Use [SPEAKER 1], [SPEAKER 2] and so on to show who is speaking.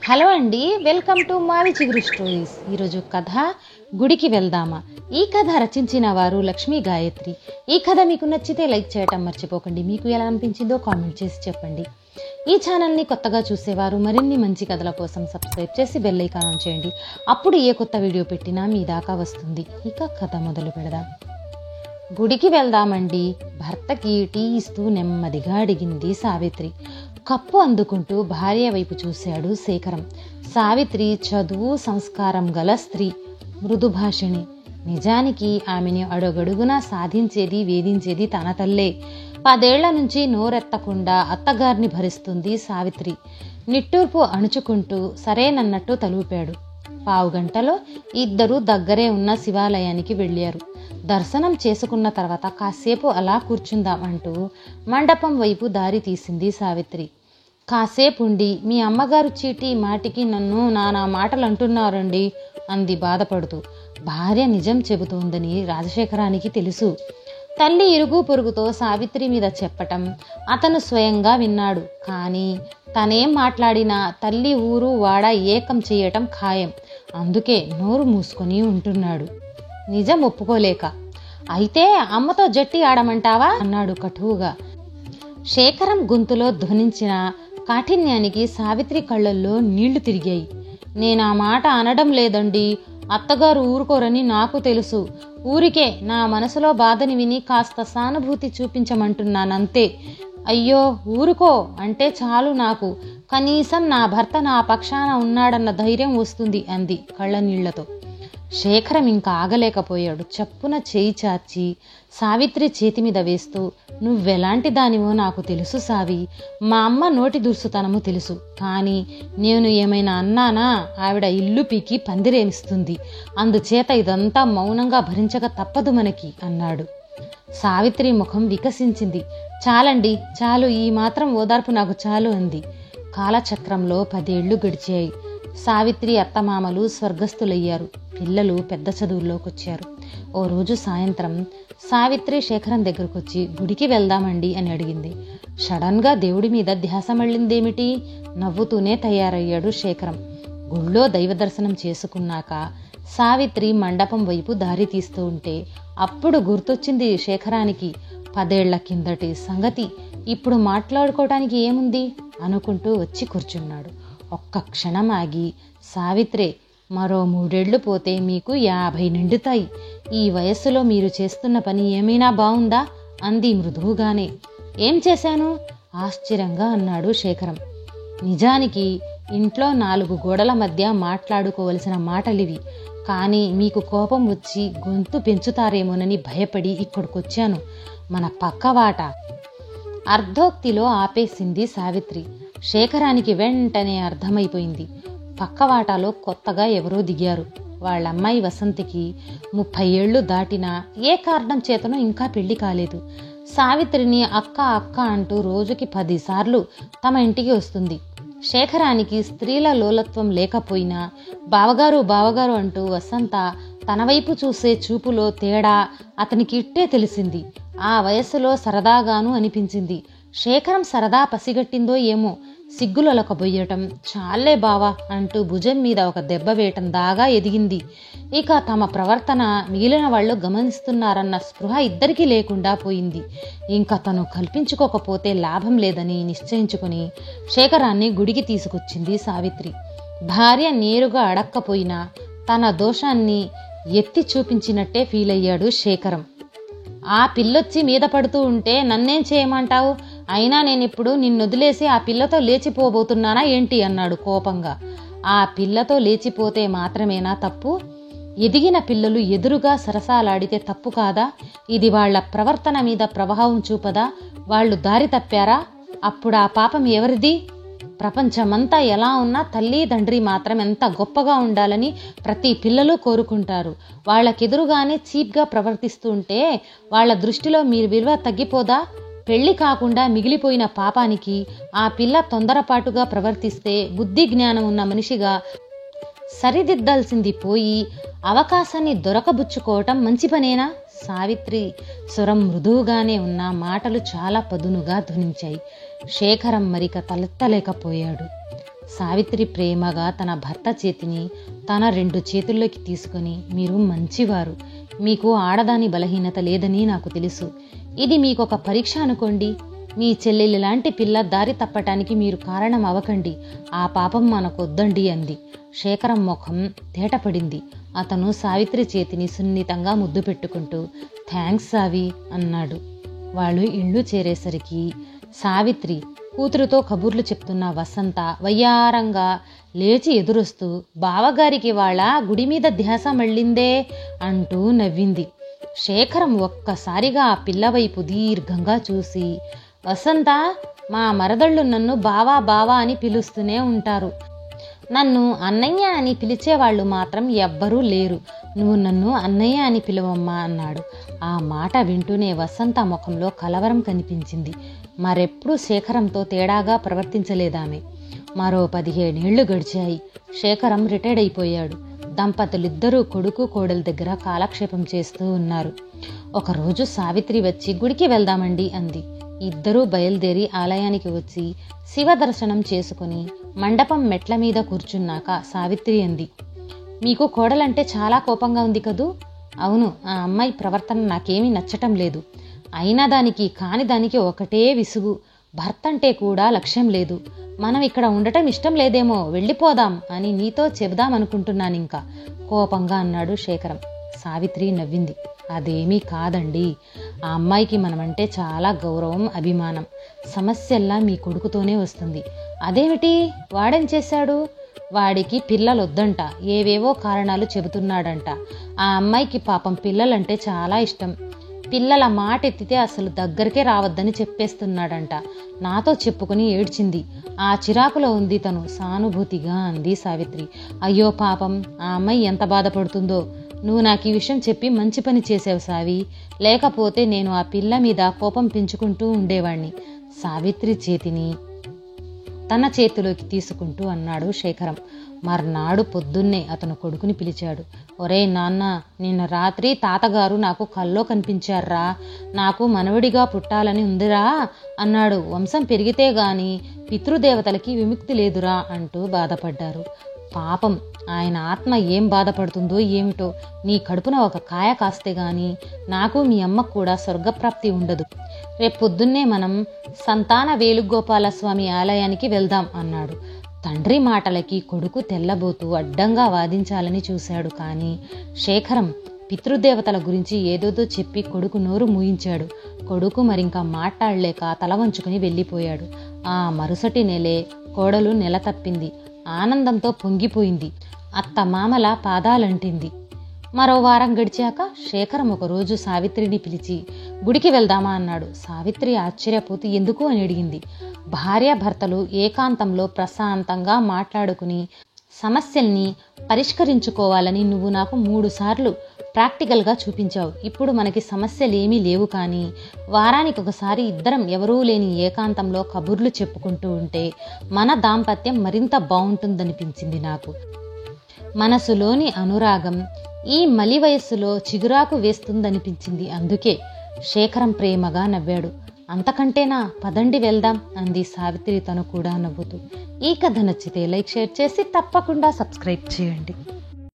[SPEAKER 1] Hello అండి, welcome to మావి చిగురు స్టోరీస్. ఈరోజు కథ గుడికి వెళ్దామా. ఈ కథ రచించిన వారు లక్ష్మీ గాయత్రి. ఈ కథ మీకు నచ్చితే లైక్ చేయటం మర్చిపోకండి. మీకు ఎలా అనిపించిందో కామెంట్ చేసి చెప్పండి. ఈ ఛానల్ని కొత్తగా చూసేవారు మరిన్ని మంచి కథల కోసం సబ్స్క్రైబ్ చేసి బెల్ ఐకాన్ ఆన్ చేయండి. అప్పుడు ఏ కొత్త వీడియో పెట్టినా మీ దాకా వస్తుంది. ఇక కథ మొదలు పెడదాం. గుడికి వెళ్దామండి. భర్తకి టీ ఇస్తూ నెమ్మదిగా అడిగింది సావిత్రి. కప్పు అందుకుంటూ భార్య వైపు చూశాడు శేఖరం. సావిత్రి చదువు సంస్కారం గల స్త్రీ, మృదుభాషిణి. నిజానికి ఆమెని అడుగడుగునా సాధించేది వేధించేది తన తల్లే. 10 ఏళ్ల నుంచి నోరెత్తకుండా అత్తగారిని భరిస్తుంది సావిత్రి. నిట్టూర్పు అణుచుకుంటూ సరేనన్నట్టు తలూపాడు. 15 గంటలో ఇద్దరూ దగ్గరే ఉన్న శివాలయానికి వెళ్ళారు. దర్శనం చేసుకున్న తర్వాత కాసేపు అలా కూర్చుందాం అంటూ మండపం వైపు దారి తీసింది సావిత్రి. కాసేపు ఉండి, మీ అమ్మగారు చీటీ మాటికి నన్ను నానా మాటలు అంటున్నారండి అంది బాధపడుతూ. భార్య నిజం చెబుతోందని రాజశేఖరానికి తెలుసు. తల్లి ఇరుగు పొరుగుతో సావిత్రి మీద చెప్పటం అతను స్వయంగా విన్నాడు. కానీ తనేం మాట్లాడినా తల్లి ఊరు వాడ ఏకం చేయటం ఖాయం. అందుకే నోరు మూసుకొని ఉంటున్నాడు, నిజం ఒప్పుకోలేక. అయితే అమ్మతో జట్టి ఆడమంటావా అన్నాడు కటువుగా. శేఖరం గొంతులో ధ్వనించిన కాఠిన్యానికి సావిత్రి కళ్ళల్లో నీళ్లు తిరిగాయి. నేనా మాట అనడం లేదండి. అత్తగారు ఊరుకోరని నాకు తెలుసు. ఊరికే నా మనసులో బాధని విని కాస్త సానుభూతి చూపించమంటున్నానంతే. అయ్యో ఊరుకో అంటే చాలు నాకు. కనీసం నా భర్త నా పక్షాన ఉన్నాడన్న ధైర్యం వస్తుంది అంది కళ్ళ నీళ్లతో. శేఖరం ఇంకా ఆగలేకపోయాడు. చప్పున చేయి చాచి సావిత్రి చేతి మీద వేస్తూ, నువ్వెలాంటి దానివో నాకు తెలుసు సావి. మా అమ్మ నోటి దుర్సుతనము తెలుసు. కానీ నేను ఏమైనా అన్నానా ఆవిడ ఇల్లు పీకి పందిరేమిస్తుంది. అందుచేత ఇదంతా మౌనంగా భరించక తప్పదు మనకి అన్నాడు. సావిత్రి ముఖం వికసించింది. చాలండి, చాలు, ఈ మాత్రం ఓదార్పు నాకు చాలు అంది. కాలచక్రంలో 10 ఏళ్లు గడిచాయి. సావిత్రి అత్తమామలు స్వర్గస్థులయ్యారు. పిల్లలు పెద్ద చదువుల్లోకొచ్చారు. ఓ రోజు సాయంత్రం సావిత్రి శేఖరం దగ్గరకొచ్చి గుడికి వెళ్దామండి అని అడిగింది. సడన్ గా దేవుడి మీద ధ్యాస మళ్ళిందేమిటి? నవ్వుతూనే తయారయ్యాడు శేఖరం. గుళ్ళో దైవ దర్శనం చేసుకున్నాక సావిత్రి మండపం వైపు దారి తీస్తూ ఉంటే అప్పుడు గుర్తొచ్చింది శేఖరానికి 10 ఏళ్ల కిందటి సంగతి. ఇప్పుడు మాట్లాడుకోవటానికి ఏముంది అనుకుంటూ వచ్చి కూర్చున్నాడు. ఒక్క క్షణం ఆగి, సావిత్రే, మరో 3 ఏళ్లు పోతే మీకు 50 నిండుతాయి. ఈ వయస్సులో మీరు చేస్తున్న పని ఏమైనా బావుందా అంది మృదువుగానే. ఏం చేశాను ఆశ్చర్యంగా అన్నాడు శేఖరం. నిజానికి ఇంట్లో 4 గోడల మధ్య మాట్లాడుకోవలసిన మాటలివి. కానీ మీకు కోపం వచ్చి గొంతు పెంచుతారేమోనని భయపడి ఇక్కడికొచ్చాను. మన పక్కవాట అర్ధోక్తిలో ఆపేసింది సావిత్రి. శేఖరానికి వెంటనే అర్థమైపోయింది. పక్కవాటాలో కొత్తగా ఎవరో దిగారు. వాళ్ళమ్మాయి వసంతికి 30 ఏళ్లు దాటినా ఏ కారణం చేతనో ఇంకా పెళ్లి కాలేదు. సావిత్రిని అక్క అక్క అంటూ రోజుకి 10 సార్లు తమ ఇంటికి వస్తుంది. శేఖరానికి స్త్రీల లోలత్వం లేకపోయినా బావగారు బావగారు అంటూ వసంత తన వైపు చూసే చూపులో తేడా అతనికి ఇట్టే తెలిసింది. ఆ వయస్సులో సరదాగాను అనిపించింది. శేఖరం సరదా పసిగట్టిందో ఏమో సిగ్గులొలకబొయ్యటం, చాలే బావా అంటూ భుజం మీద ఒక దెబ్బ వేయటం దాగా ఎదిగింది. ఇక తమ ప్రవర్తన మిగిలిన వాళ్ళు గమనిస్తున్నారన్న స్పృహ ఇద్దరికీ లేకుండా పోయింది. ఇంకా తను కల్పించుకోకపోతే లాభం లేదని నిశ్చయించుకుని శేఖరాన్ని గుడికి తీసుకొచ్చింది సావిత్రి. భార్య నేరుగా అడక్కపోయినా తన దోషాన్ని ఎత్తి చూపించినట్టే ఫీల్ అయ్యాడు శేఖరం. ఆ పిల్లొచ్చి మీద పడుతూ ఉంటే నన్నేం చేయమంటావు? అయినా నేనిప్పుడు నిన్నొదిలేసి ఆ పిల్లతో లేచిపోబోతున్నానా ఏంటి అన్నాడు కోపంగా. ఆ పిల్లతో లేచిపోతే మాత్రమేనా తప్పు? ఎదిగిన పిల్లలు ఎదురుగా సరసాలాడితే తప్పు కాదా? ఇది వాళ్ల ప్రవర్తన మీద ప్రభావం చూపదా? వాళ్ళు దారి తప్పారా? అప్పుడు ఆ పాపం ఎవరిది? ప్రపంచమంతా ఎలా ఉన్నా తల్లి తండ్రి మాత్రం ఎంత గొప్పగా ఉండాలని ప్రతి పిల్లలు కోరుకుంటారు. వాళ్ళకెదురుగానే చీప్గా ప్రవర్తిస్తూ ఉంటే వాళ్ళ దృష్టిలో మీ విలువ తగ్గిపోదా? పెళ్లి కాకుండా మిగిలిపోయిన పాపానికి ఆ పిల్ల తొందరపాటుగా ప్రవర్తిస్తే బుద్ధి జ్ఞానం ఉన్న మనిషిగా సరిదిద్దాల్సింది పోయి అవకాశాన్ని దొరకబుచ్చుకోవటం మంచి పనేనా? సావిత్రి స్వరం మృదువుగానే ఉన్న మాటలు చాలా పదునుగా ధ్వనించాయి. శేఖరం మరిక తలెత్తలేకపోయాడు. సావిత్రి ప్రేమగా తన భర్త చేతిని తన 2 చేతుల్లోకి తీసుకొని, మీరు మంచివారు, మీకు ఆడదాని బలహీనత లేదని నాకు తెలుసు. ఇది మీకొక పరీక్ష అనుకోండి. మీ చెల్లెలి లాంటి పిల్ల దారి తప్పటానికి మీరు కారణం అవ్వకండి. ఆ పాపం మనకొద్దండి అంది. శేఖరం ముఖం తేటపడింది. అతను సావిత్రి చేతిని సున్నితంగా ముద్దు పెట్టుకుంటూ, థ్యాంక్స్ సావి అన్నాడు. వాళ్ళు ఇళ్ళు చేరేసరికి సావిత్రి కూతురుతో కబుర్లు చెప్తున్న వసంత వయ్యారంగా లేచి ఎదురొస్తూ, బావగారికి వాళ్ళ గుడి మీద ధ్యాస మళ్ళిందే అంటూ నవ్వింది. శేఖరం ఒక్కసారిగా ఆ పిల్లవైపు దీర్ఘంగా చూసి, వసంత, మా మరదళ్ళు నన్ను బావా బావా అని పిలుస్తూనే ఉంటారు. నన్ను అన్నయ్య అని పిలిచేవాళ్ళు మాత్రం ఎవ్వరూ లేరు. నువ్వు నన్ను అన్నయ్య అని పిలువమ్మా అన్నాడు. ఆ మాట వింటూనే వసంత ముఖంలో కలవరం కనిపించింది. మరెప్పుడూ శేఖరంతో తేడాగా ప్రవర్తించలేదామె. మరో 15 ఏళ్లు గడిచాయి. శేఖరం రిటైర్డ్ అయిపోయాడు. దంపతులిద్దరూ కొడుకు కోడల దగ్గర కాలక్షేపం చేస్తూ ఉన్నారు. ఒకరోజు సావిత్రి వచ్చి, గుడికి వెళ్దామండి అంది. ఇద్దరూ బయలుదేరి ఆలయానికి వచ్చి శివ దర్శనం చేసుకుని మండపం మెట్ల మీద కూర్చున్నాక సావిత్రి అంది, మీకు కోడలంటే చాలా కోపంగా ఉంది కదూ? అవును, ఆ అమ్మాయి ప్రవర్తన నాకేమీ నచ్చటం లేదు. అయినా దానికి కాని దానికి ఒకటే విసుగు. భర్త అంటే కూడా లక్ష్యం లేదు. మనం ఇక్కడ ఉండటం ఇష్టం లేదేమో, వెళ్ళిపోదాం అని నీతో చెబుదామనుకుంటున్నానింకా కోపంగా అన్నాడు శేఖరం. సావిత్రి నవ్వింది. అదేమీ కాదండి, ఆ అమ్మాయికి మనమంటే చాలా గౌరవం, అభిమానం. సమస్యల్లా మీ కొడుకుతోనే వస్తుంది. అదేమిటి, వాడేం చేశాడు? వాడికి పిల్లలొద్దంట, ఏవేవో కారణాలు చెబుతున్నాడంట. ఆ అమ్మాయికి పాపం పిల్లలంటే చాలా ఇష్టం. పిల్లల మాట ఎత్తితే అసలు దగ్గరికే రావద్దని చెప్పేస్తున్నాడంట. నాతో చెప్పుకుని ఏడ్చింది. ఆ చిరాకులో ఉంది తను సానుభూతిగా అంది సావిత్రి. అయ్యో పాపం, ఆ అమ్మాయి ఎంత బాధపడుతుందో. నువ్వు నాకు ఈ విషయం చెప్పి మంచి పని చేసావు సావి. లేకపోతే నేను ఆ పిల్ల మీద కోపం పెంచుకుంటూ ఉండేవాణ్ణి. సావిత్రి చేతిని తన చేతిలోకి తీసుకుంటూ అన్నాడు శేఖరం. మర్నాడు పొద్దున్నే అతను కొడుకుని పిలిచాడు. ఒరే నాన్న, నిన్న రాత్రి తాతగారు నాకు కల్లో కనిపించారా. నాకు మనవడిగా పుట్టాలని ఉందిరా అన్నాడు. వంశం పెరిగితే గాని పితృదేవతలకి విముక్తి లేదురా అంటూ బాధపడ్డారు. పాపం, ఆయన ఆత్మ ఏం బాధపడుతుందో ఏమిటో. నీ కడుపున ఒక కాయ కాస్తే గాని నాకు మీ అమ్మకు కూడా స్వర్గప్రాప్తి ఉండదు. రేపొద్దున్నే మనం సంతాన వేణుగోపాలస్వామి ఆలయానికి వెళ్దాం అన్నాడు. తండ్రి మాటలకి కొడుకు తెల్లబోతూ అడ్డంగా వాదించాలని చూశాడు. కానీ శేఖరం పితృదేవతల గురించి ఏదోదో చెప్పి కొడుకు నోరు మూయించాడు. కొడుకు మరింకా మాట్లాడలేక తల వంచుకుని వెళ్ళిపోయాడు. ఆ మరుసటి నెలే కోడలు నెల తప్పింది. ఆనందంతో పొంగిపోయింది. అత్త మామల పాదాలంటింది. మరో వారం గడిచాక శేఖరం ఒకరోజు సావిత్రిని పిలిచి, గుడికి వెళ్దామా అన్నాడు. సావిత్రి ఆశ్చర్యపోతూ ఎందుకు అని అడిగింది. భార్యాభర్తలు ఏకాంతంలో ప్రశాంతంగా మాట్లాడుకుని సమస్యల్ని పరిష్కరించుకోవాలని నువ్వు నాకు 3 సార్లు ప్రాక్టికల్గా చూపించావు. ఇప్పుడు మనకి సమస్యలేమీ లేవు. కానీ వారానికి ఒకసారి ఇద్దరం ఎవరూ లేని ఏకాంతంలో కబుర్లు చెప్పుకుంటూ ఉంటే మన దాంపత్యం మరింత బాగుంటుందనిపించింది నాకు. మనసులోని అనురాగం ఈ మలి వయస్సులో చిగురాకు వేస్తుందనిపించింది. అందుకే శేఖరం ప్రేమగా నవ్వాడు. అంతకంటేనా, పదండి వెళ్దాం అంది సావిత్రి తను కూడా నవ్వుతూ. ఈ కథ నచ్చితే లైక్, షేర్ చేసి తప్పకుండా సబ్స్క్రైబ్ చేయండి.